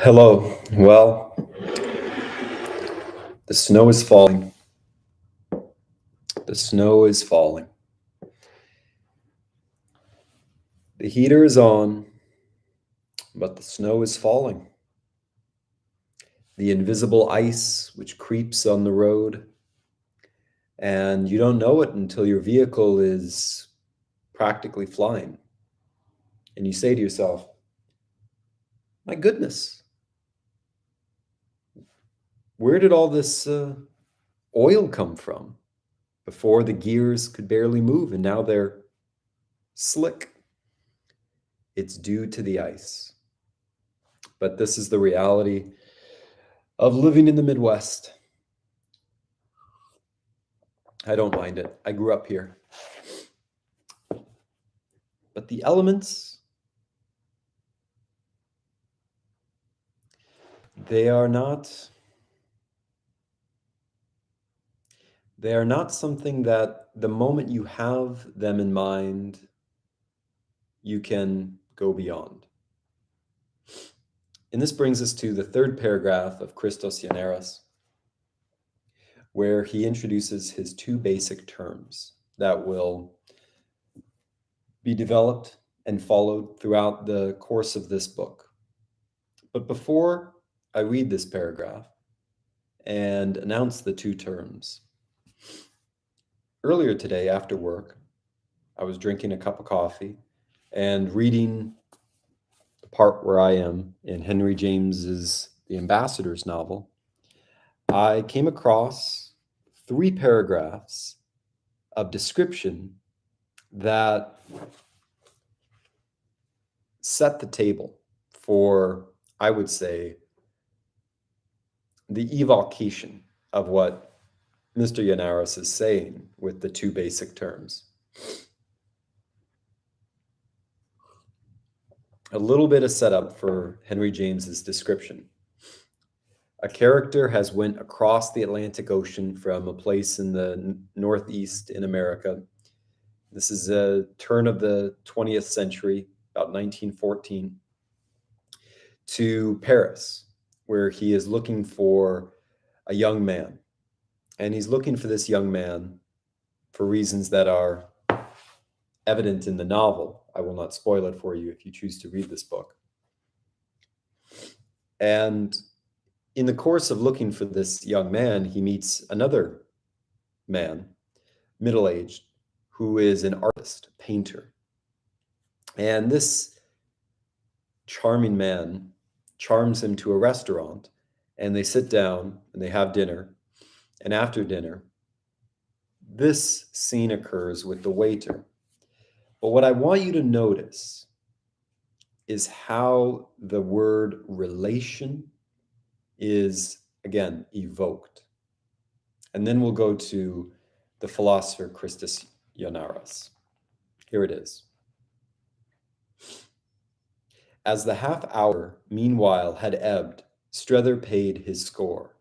Hello. Well, the snow is falling. The snow is falling. The heater is on, but the snow is falling. The invisible ice which creeps on the road, and you don't know it until your vehicle is practically flying. And you say to yourself, my goodness, where did all this oil come from? Before the gears could barely move, and now they're slick. It's due to the ice. But this is the reality of living in the Midwest. I don't mind it. I grew up here. But the elements, they are not something that the moment you have them in mind, you can go beyond. And this brings us to the third paragraph of Christos Yannaras, where he introduces his two basic terms that will be developed and followed throughout the course of this book. But before I read this paragraph and announce the two terms, earlier today after work, I was drinking a cup of coffee and reading the part where I am in Henry James's The Ambassador's novel. I came across 3 paragraphs of description that set the table for, I would say, the evocation of what Mr. Yannaras is saying with the two basic terms. A little bit of setup for Henry James's description. A character has went across the Atlantic Ocean from a place in the Northeast in America. This is a turn of the 20th century, about 1914, to Paris, where he is looking for a young man. And he's looking for this young man for reasons that are evident in the novel. I will not spoil it for you if you choose to read this book. And in the course of looking for this young man, he meets another man, middle-aged, who is an artist, painter. And this charming man charms him to a restaurant, and they sit down and they have dinner. And after dinner, this scene occurs with the waiter. But what I want you to notice is how the word relation is, again, evoked. And then we'll go to the philosopher Christos Yannaras. Here it is. As the half hour, meanwhile, had ebbed, Strether paid his score,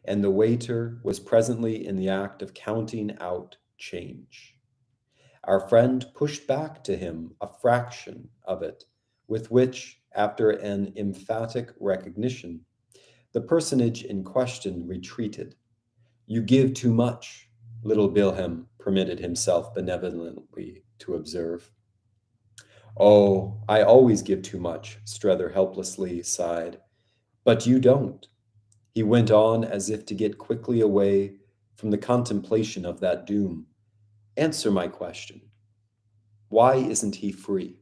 and the waiter was presently in the act of counting out change. Our friend pushed back to him a fraction of it, with which, after an emphatic recognition, the personage in question retreated. You give too much, little Wilhelm permitted himself benevolently to observe. Oh, I always give too much, Strether helplessly sighed. But you don't. He went on as if to get quickly away from the contemplation of that doom. Answer my question. Why isn't he free?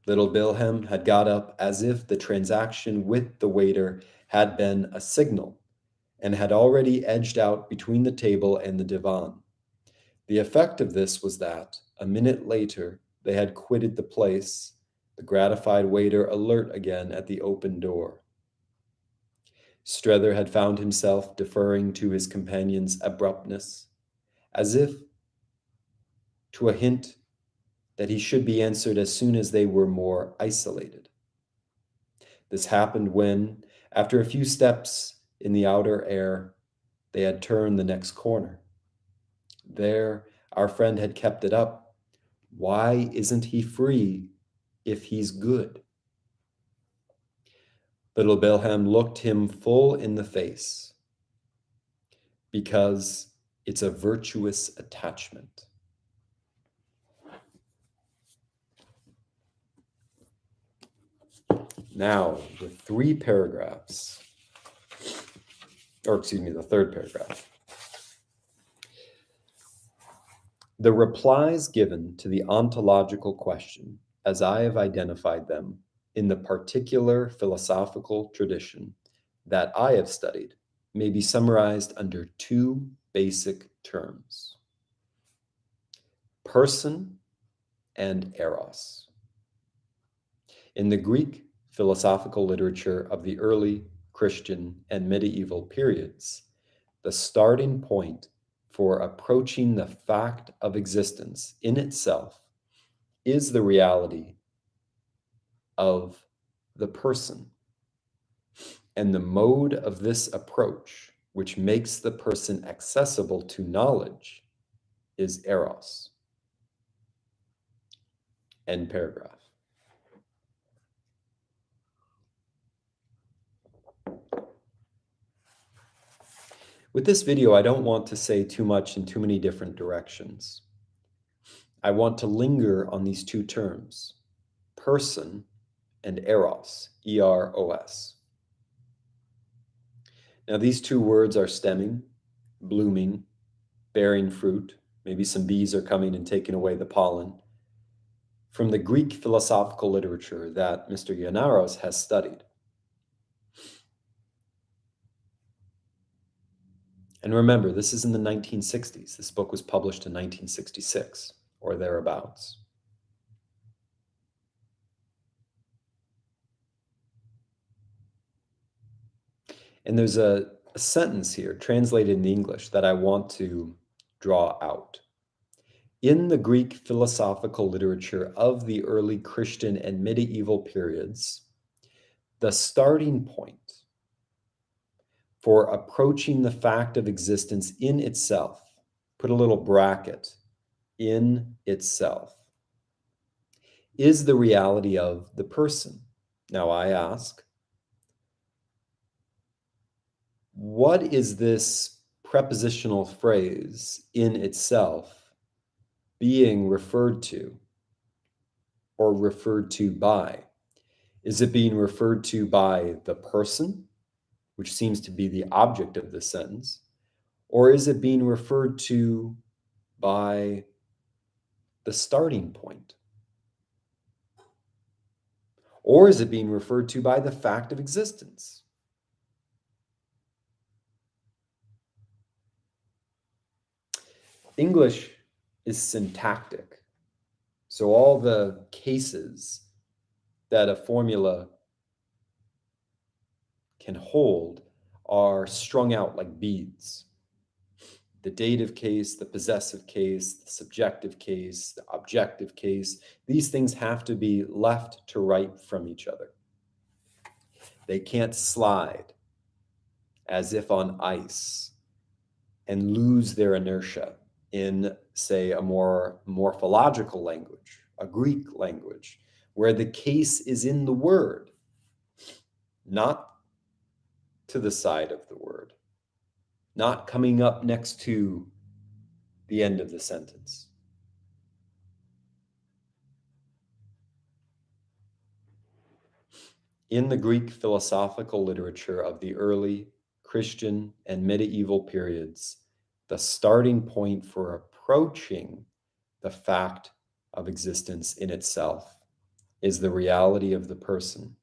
Little Wilhelm had got up as if the transaction with the waiter had been a signal, and had already edged out between the table and the divan. The effect of this was that, a minute later, they had quitted the place, the gratified waiter alert again at the open door. Strether had found himself deferring to his companion's abruptness, as if to a hint that he should be answered as soon as they were more isolated. This happened when, after a few steps in the outer air, they had turned the next corner. There, our friend had kept it up. Why isn't he free if he's good? Little Bilhem looked him full in the face, because it's a virtuous attachment. Now, the third paragraph. The replies given to the ontological question, as I have identified them in the particular philosophical tradition that I have studied, may be summarized under two basic terms: person and eros. In the Greek philosophical literature of the early Christian and medieval periods, the starting point for approaching the fact of existence in itself is the reality of the person. And the mode of this approach, which makes the person accessible to knowledge, is eros. End paragraph. With this video, I don't want to say too much in too many different directions. I want to linger on these two terms, person and eros, E-R-O-S. Now, these two words are stemming, blooming, bearing fruit. Maybe some bees are coming and taking away the pollen, from the Greek philosophical literature that Mr. Yannaras has studied. And remember, this is in the 1960s. This book was published in 1966 or thereabouts. And there's a sentence here translated in English that I want to draw out. In the Greek philosophical literature of the early Christian and medieval periods, the starting point for approaching the fact of existence in itself, put a little bracket, in itself, is the reality of the person. Now I ask, what is this prepositional phrase, in itself, being referred to or referred to by? Is it being referred to by the person, which seems to be the object of this sentence, or is it being referred to by the starting point? Or is it being referred to by the fact of existence? English is syntactic. So all the cases that a formula can hold are strung out like beads. The dative case, the possessive case, the subjective case, the objective case, these things have to be left to right from each other. They can't slide as if on ice and lose their inertia in, say, a more morphological language, a Greek language, where the case is in the word, not to the side of the word, not coming up next to the end of the sentence. In the Greek philosophical literature of the early Christian and medieval periods, the starting point for approaching the fact of existence in itself is the reality of the person.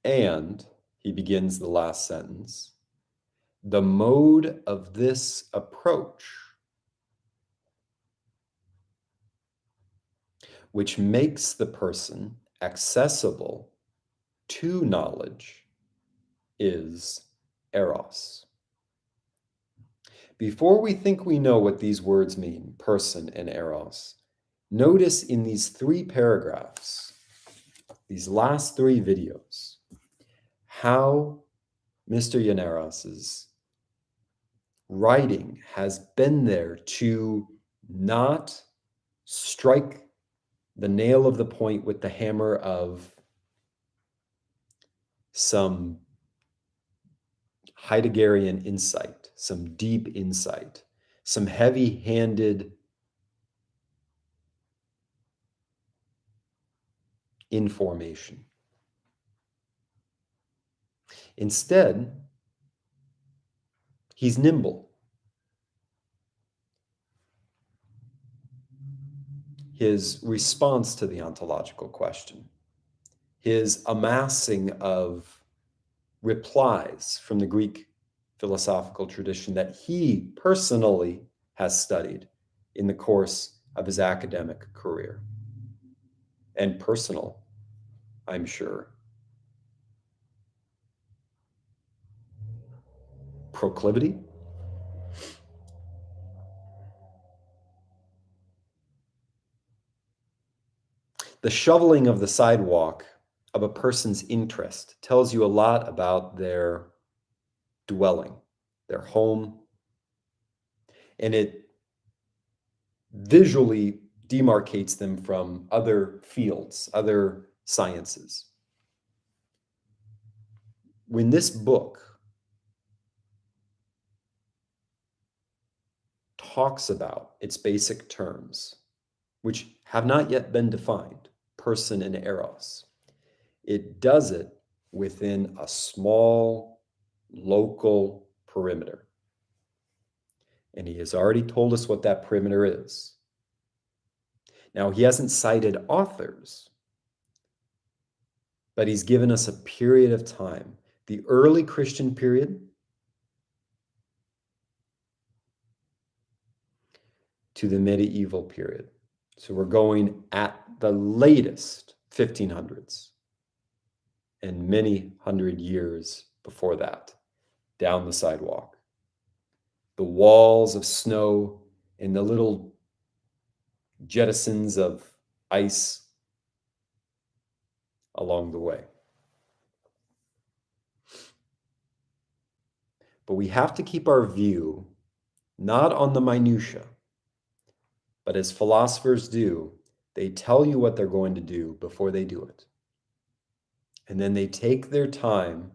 And, he begins the last sentence, the mode of this approach, which makes the person accessible to knowledge, is eros. Before we think we know what these words mean, person and eros, notice in these three paragraphs, these last three videos, how Mr. Yannaras' writing has been there to not strike the nail of the point with the hammer of some Heideggerian insight, some deep insight, some heavy-handed information. Instead, he's nimble. His response to the ontological question, his amassing of replies from the Greek philosophical tradition that he personally has studied in the course of his academic career, and personal, I'm sure, proclivity. The shoveling of the sidewalk of a person's interest tells you a lot about their dwelling, their home, and it visually demarcates them from other fields, other sciences. When this book talks about its basic terms, which have not yet been defined, person and eros, it does it within a small local perimeter. And he has already told us what that perimeter is. Now, he hasn't cited authors, but he's given us a period of time, the early Christian period to the medieval period. So we're going at the latest 1500s and many hundred years before that, down the sidewalk. The walls of snow and the little jettisons of ice along the way. But we have to keep our view not on the minutia, but as philosophers do, they tell you what they're going to do before they do it. And then they take their time.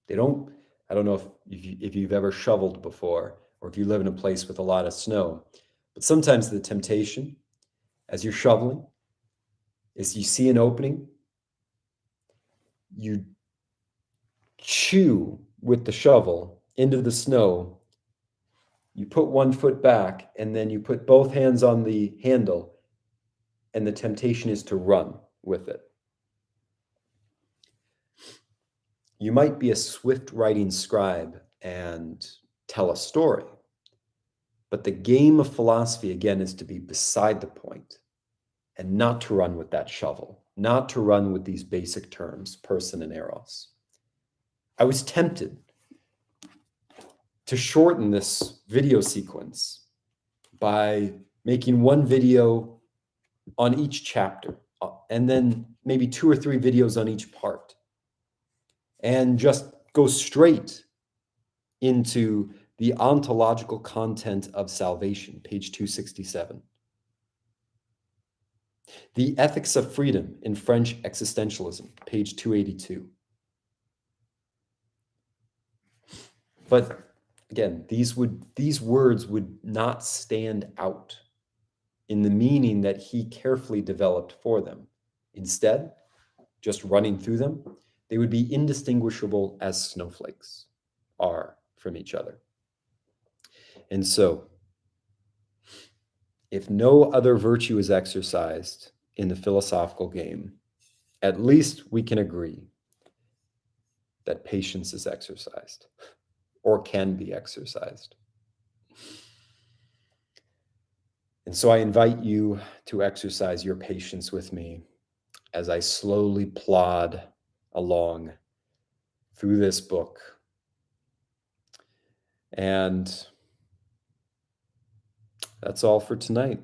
I don't know if you've ever shoveled before, or if you live in a place with a lot of snow, but sometimes the temptation as you're shoveling is you see an opening, you chew with the shovel into the snow, you put one foot back, and then you put both hands on the handle, and the temptation is to run with it. You might be a swift writing scribe and tell a story, but the game of philosophy, again, is to be beside the point and not to run with that shovel, not to run with these basic terms, person and eros. I was tempted to shorten this video sequence by making one video on each chapter, and then maybe 2 or 3 videos on each part, and just go straight into the ontological content of salvation, page 267. The ethics of freedom in French existentialism, page 282. But again, these words would not stand out in the meaning that he carefully developed for them. Instead, just running through them, they would be indistinguishable as snowflakes are from each other. And so, if no other virtue is exercised in the philosophical game, at least we can agree that patience is exercised or can be exercised. And so I invite you to exercise your patience with me as I slowly plod along through this book. And that's all for tonight.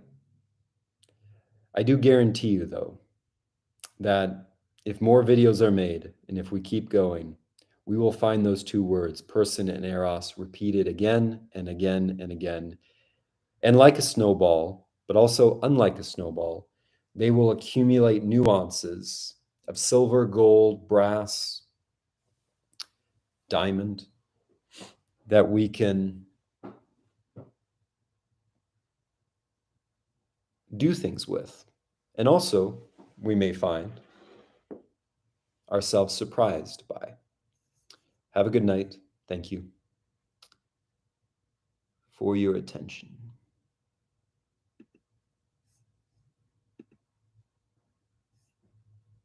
I do guarantee you, though, that if more videos are made and if we keep going, we will find those 2 words, person and eros, repeated again and again and again. And like a snowball, but also unlike a snowball, they will accumulate nuances of silver, gold, brass, diamond that we can do things with. And also, we may find ourselves surprised by. Have a good night. Thank you for your attention.